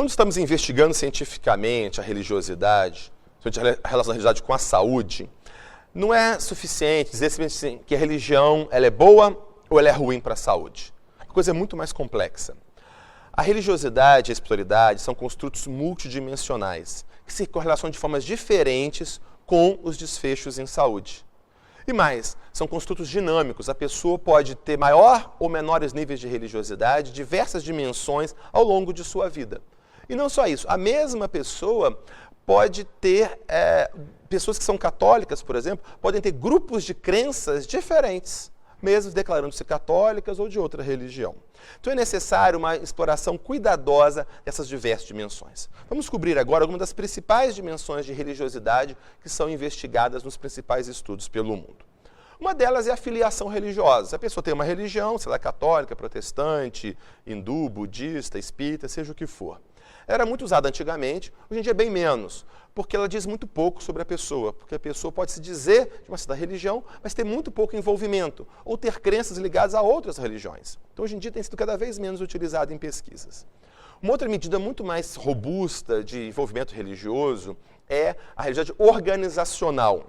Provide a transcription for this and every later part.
Quando estamos investigando cientificamente a religiosidade, a relação da religiosidade com a saúde, não é suficiente dizer assim, que a religião ela é boa ou ela é ruim para a saúde. A coisa é muito mais complexa. A religiosidade e a espiritualidade são construtos multidimensionais, que se correlacionam de formas diferentes com os desfechos em saúde. E mais, são construtos dinâmicos. A pessoa pode ter maior ou menores níveis de religiosidade, diversas dimensões ao longo de sua vida. E não só isso, a mesma pessoa pode ter, pessoas que são católicas, por exemplo, podem ter grupos de crenças diferentes, mesmo declarando-se católicas ou de outra religião. Então é necessário uma exploração cuidadosa dessas diversas dimensões. Vamos descobrir agora algumas das principais dimensões de religiosidade que são investigadas nos principais estudos pelo mundo. Uma delas é a filiação religiosa. A pessoa tem uma religião, sei lá, católica, protestante, hindu, budista, espírita, seja o que for. Era muito usada antigamente, hoje em dia é bem menos, porque ela diz muito pouco sobre a pessoa, porque a pessoa pode se dizer de uma certa religião, mas ter muito pouco envolvimento, ou ter crenças ligadas a outras religiões. Então, hoje em dia tem sido cada vez menos utilizada em pesquisas. Uma outra medida muito mais robusta de envolvimento religioso é a religiosidade organizacional,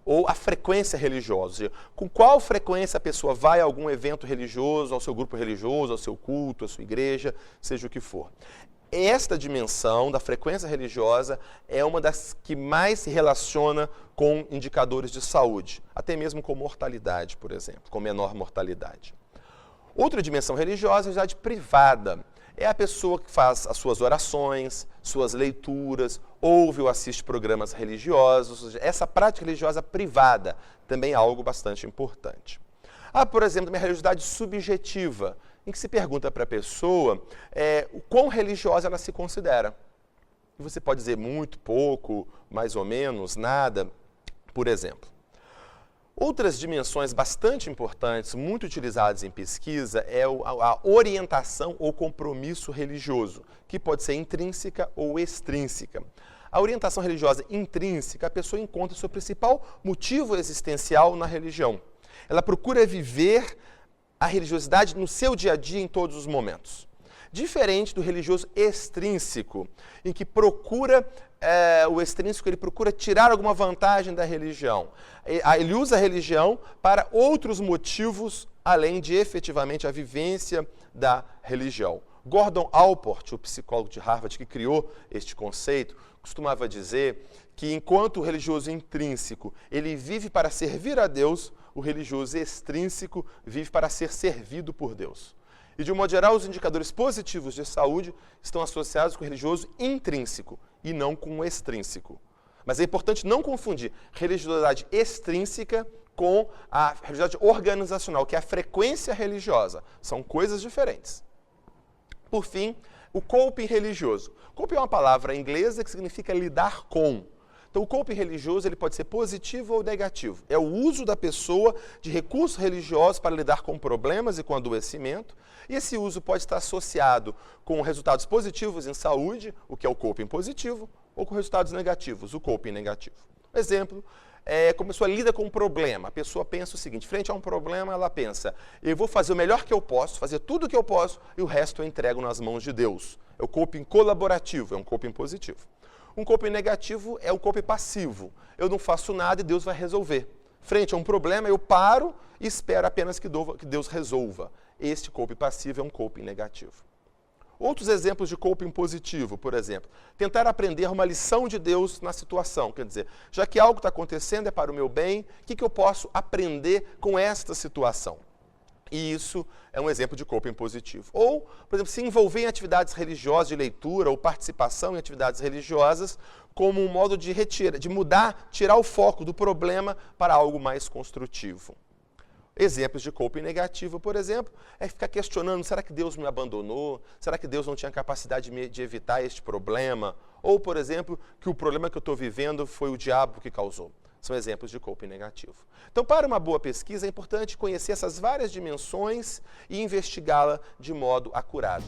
ou a frequência religiosa, ou seja, com qual frequência a pessoa vai a algum evento religioso, ao seu grupo religioso, ao seu culto, à sua igreja, seja o que for. Esta dimensão da frequência religiosa é uma das que mais se relaciona com indicadores de saúde, até mesmo com mortalidade, por exemplo, com menor mortalidade. Outra dimensão religiosa é a religiosidade privada. É a pessoa que faz as suas orações, suas leituras, ouve ou assiste programas religiosos, ou seja, essa prática religiosa privada também é algo bastante importante. Há, por exemplo, uma religiosidade subjetiva, em que se pergunta para a pessoa o quão religiosa ela se considera. E você pode dizer muito, pouco, mais ou menos, nada, por exemplo. Outras dimensões bastante importantes, muito utilizadas em pesquisa, é a orientação ou compromisso religioso, que pode ser intrínseca ou extrínseca. A orientação religiosa intrínseca, a pessoa encontra o seu principal motivo existencial na religião. Ela procura viver a religiosidade no seu dia a dia em todos os momentos. Diferente do religioso extrínseco, em que o extrínseco ele procura tirar alguma vantagem da religião. Ele usa a religião para outros motivos, além de efetivamente a vivência da religião. Gordon Allport, o psicólogo de Harvard que criou este conceito, costumava dizer que enquanto o religioso intrínseco ele vive para servir a Deus, o religioso extrínseco vive para ser servido por Deus. E, de um modo geral, os indicadores positivos de saúde estão associados com o religioso intrínseco e não com o extrínseco. Mas é importante não confundir religiosidade extrínseca com a religiosidade organizacional, que é a frequência religiosa. São coisas diferentes. Por fim, o coping religioso. Coping é uma palavra inglesa que significa lidar com. Então, o coping religioso ele pode ser positivo ou negativo. É o uso da pessoa de recursos religiosos para lidar com problemas e com adoecimento. E esse uso pode estar associado com resultados positivos em saúde, o que é o coping positivo, ou com resultados negativos, o coping negativo. Exemplo, como a pessoa lida com um problema. A pessoa pensa o seguinte, frente a um problema, ela pensa, eu vou fazer o melhor que eu posso, fazer tudo o que eu posso, e o resto eu entrego nas mãos de Deus. É o coping colaborativo, é um coping positivo. Um coping negativo é o coping passivo. Eu não faço nada e Deus vai resolver. Frente a um problema, eu paro e espero apenas que Deus resolva. Este coping passivo é um coping negativo. Outros exemplos de coping positivo, por exemplo, tentar aprender uma lição de Deus na situação. Quer dizer, já que algo está acontecendo, é para o meu bem, o que eu posso aprender com esta situação? E isso é um exemplo de coping positivo. Ou, por exemplo, se envolver em atividades religiosas de leitura ou participação em atividades religiosas como um modo de tirar o foco do problema para algo mais construtivo. Exemplos de coping negativo, por exemplo, é ficar questionando, será que Deus me abandonou? Será que Deus não tinha capacidade de evitar este problema? Ou, por exemplo, que o problema que eu estou vivendo foi o diabo que causou. São exemplos de coping negativo. Então, para uma boa pesquisa, é importante conhecer essas várias dimensões e investigá-la de modo acurado.